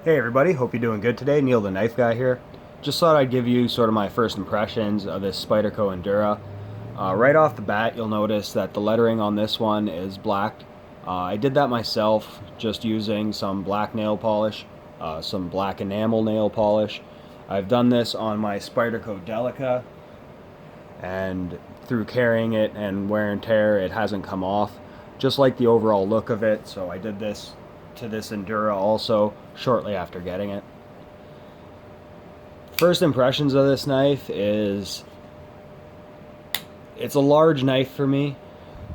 Hey everybody, hope you're doing good today. Neil the Knife Guy here. Just thought I'd give you sort of my first impressions of this Spyderco Endura. Right off the bat, you'll notice that the lettering on this one is black. I did that myself, just using some black nail polish, some black enamel nail polish. I've done this on my Spyderco Delica, and through carrying it and wear and tear, it hasn't come off. Just like the overall look of it, so I did this to this Endura also shortly after getting it. First impressions of this knife is it's a large knife for me,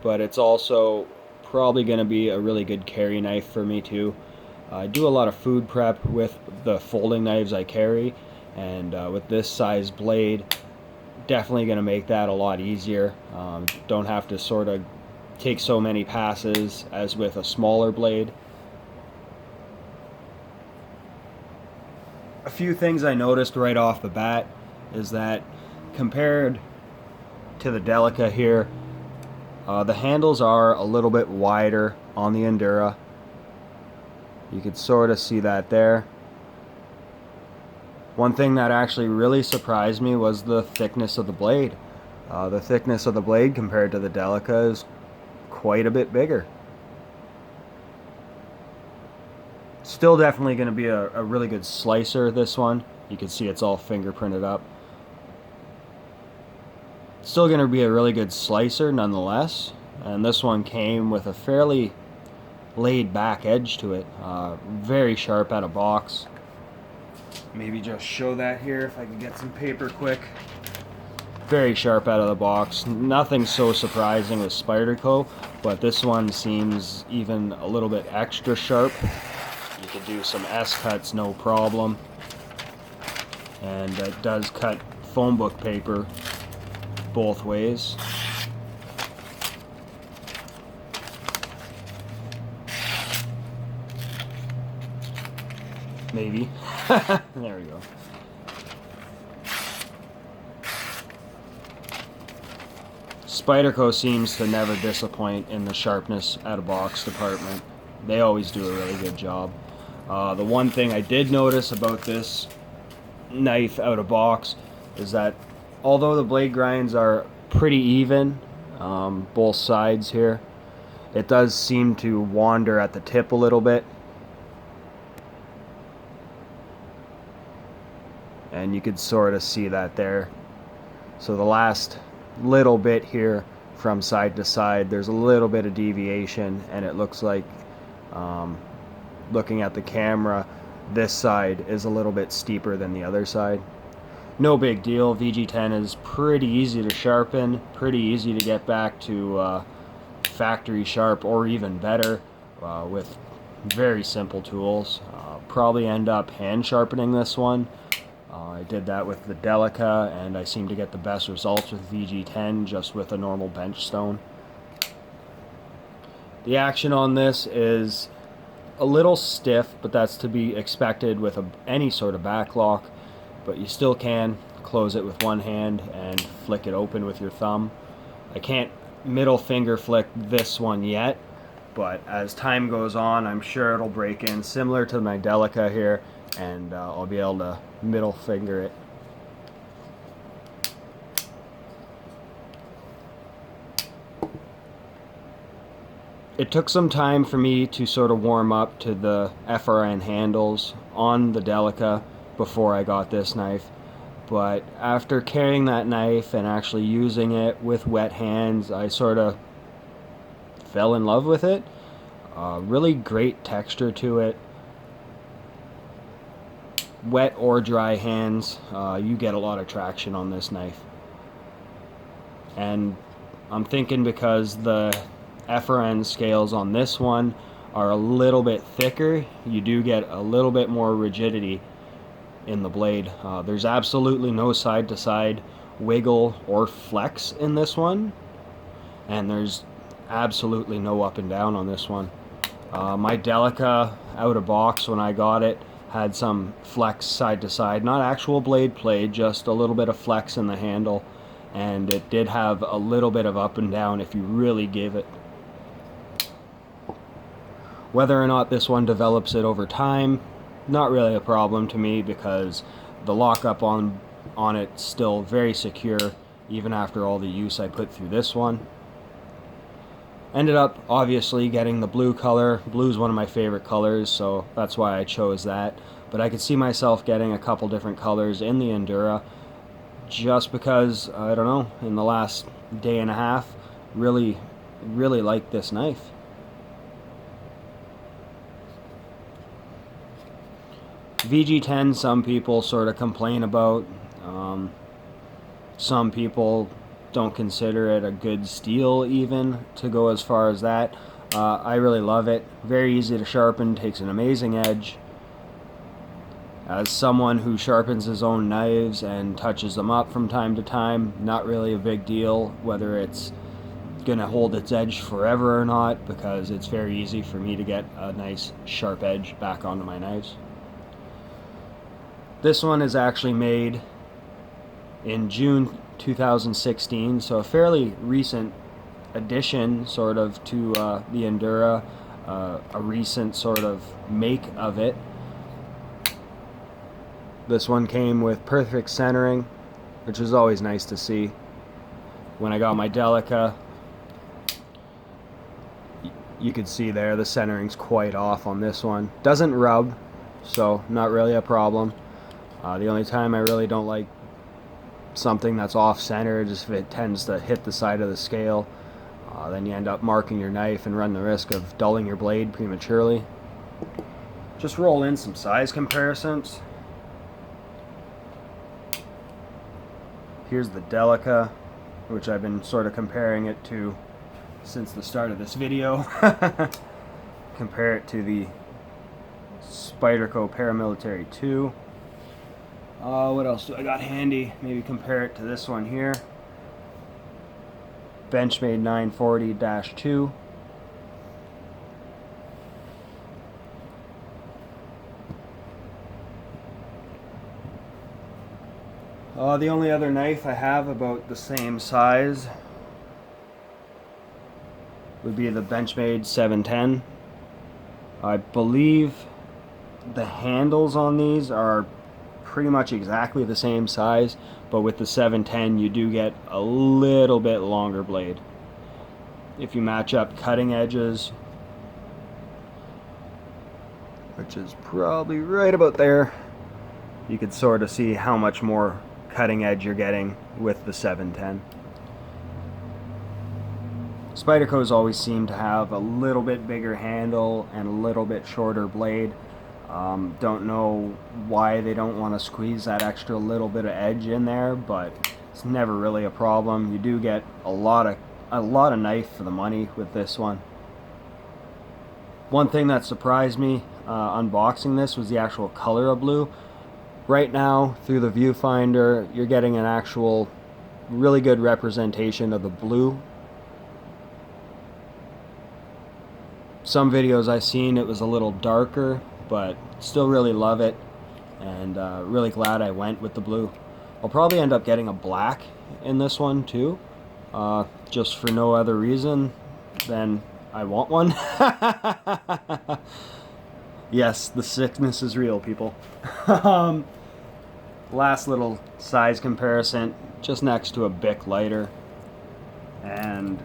but it's also probably going to be a really good carry knife for me too. I do a lot of food prep with the folding knives I carry, and with this size blade, definitely going to make that a lot easier. Don't have to sort of take so many passes as with a smaller blade. A few things I noticed right off the bat is that compared to the Delica here, the handles are a little bit wider on the Endura. You could sort of see that there. One thing that actually really surprised me was the thickness of the blade. The thickness of the blade compared to the Delica is quite a bit bigger. Still definitely going to be a really good slicer, this one. You can see it's all fingerprinted up. Still going to be a really good slicer nonetheless. And this one came with a fairly laid back edge to it. Very sharp out of box. Maybe just show that here if I can get some paper quick. Very sharp out of the box. Nothing so surprising with Spyderco, but this one seems even a little bit extra sharp. You could do some S-cuts no problem, and it does cut phone book paper both ways. Maybe. There we go. Spyderco seems to never disappoint in the sharpness out of box department. They always do a really good job. The one thing I did notice about this knife out of box is that although the blade grinds are pretty even, both sides here, it does seem to wander at the tip a little bit. And you could sort of see that there. So the last little bit here from side to side, there's a little bit of deviation, and it looks like looking at the camera, this side is a little bit steeper than the other side. No big deal. VG10 is pretty easy to sharpen, pretty easy to get back to factory sharp or even better with very simple tools. Probably end up hand sharpening this one. I did that with the Delica, and I seem to get the best results with VG10 just with a normal bench stone. The action on this is a little stiff, but that's to be expected with any sort of back lock, but you still can close it with one hand and flick it open with your thumb. I can't middle finger flick this one yet, but as time goes on, I'm sure it'll break in similar to my Delica here, and I'll be able to middle finger it. It took some time for me to sort of warm up to the FRN handles on the Delica before I got this knife, but after carrying that knife and actually using it with wet hands, I sort of fell in love with it. Really great texture to it. Wet or dry hands, you get a lot of traction on this knife. And I'm thinking because the FRN scales on this one are a little bit thicker, you do get a little bit more rigidity in the blade. There's absolutely no side to side wiggle or flex in this one, and there's absolutely no up and down on this one. My Delica out of box when I got it had some flex side to side, not actual blade play, just a little bit of flex in the handle, and it did have a little bit of up and down if you really gave it. Whether or not this one develops it over time, not really a problem to me because the lockup on it's still very secure even after all the use I put through this one. Ended up obviously getting the blue color. Blue is one of my favorite colors, so that's why I chose that. But I could see myself getting a couple different colors in the Endura just because, I don't know, in the last day and a half, really like this knife. VG10, some people sort of complain about. Some people don't consider it a good steel even to go as far as that. I really love it. Very easy to sharpen, takes an amazing edge. As someone who sharpens his own knives and touches them up from time to time, not really a big deal whether it's gonna hold its edge forever or not, because it's very easy for me to get a nice sharp edge back onto my knives. This one is actually made in June 2016, so a fairly recent addition sort of to the Endura, a recent sort of make of it. This one came with perfect centering, which is always nice to see. When I got my Delica, you could see there the centering's quite off on this one. Doesn't rub, so not really a problem. The only time I really don't like something that's off-centered is if it tends to hit the side of the scale. Then you end up marking your knife and run the risk of dulling your blade prematurely. Just roll in some size comparisons. Here's the Delica, which I've been sort of comparing it to since the start of this video. Compare it to the Spyderco Paramilitary 2. What else do I got handy? Maybe compare it to this one here. Benchmade 940-2. The only other knife I have about the same size would be the Benchmade 710. I believe the handles on these are pretty much exactly the same size, but with the 710 you do get a little bit longer blade. If you match up cutting edges, which is probably right about there, you could sort of see how much more cutting edge you're getting with the 710. Spyderco's always seem to have a little bit bigger handle and a little bit shorter blade. Don't know why they don't want to squeeze that extra little bit of edge in there, but it's never really a problem. You do get a lot of knife for the money with this one. One thing that surprised me unboxing this was the actual color of blue. Right now, through the viewfinder, you're getting an actual really good representation of the blue. Some videos I've seen, it was a little darker, but still really love it, and really glad I went with the blue. I'll probably end up getting a black in this one too, just for no other reason than I want one. Yes, the sickness is real, people. Last little size comparison, just next to a Bic lighter, and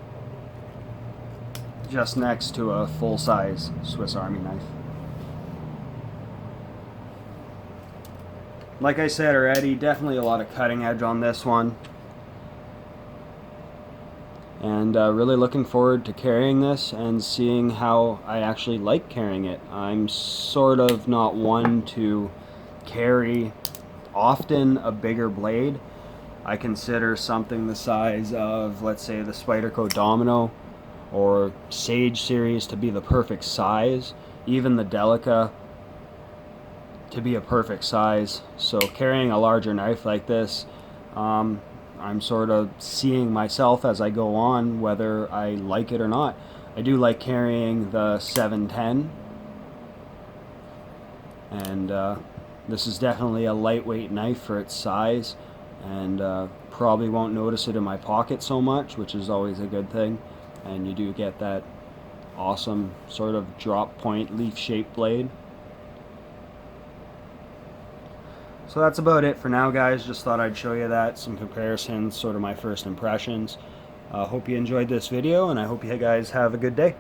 just next to a full-size Swiss Army knife. Like I said already, definitely a lot of cutting edge on this one. And really looking forward to carrying this and seeing how I actually like carrying it. I'm sort of not one to carry often a bigger blade. I consider something the size of, let's say, the Spyderco Domino or Sage series to be the perfect size. Even the Delica to be a perfect size. So carrying a larger knife like this, I'm sort of seeing myself as I go on whether I like it or not. I do like carrying the 710, and this is definitely a lightweight knife for its size, and probably won't notice it in my pocket so much, which is always a good thing. And you do get that awesome sort of drop point leaf shaped blade. So that's about it for now, guys. Just thought I'd show you that, some comparisons, sort of my first impressions. Hope you enjoyed this video, and I hope you guys have a good day.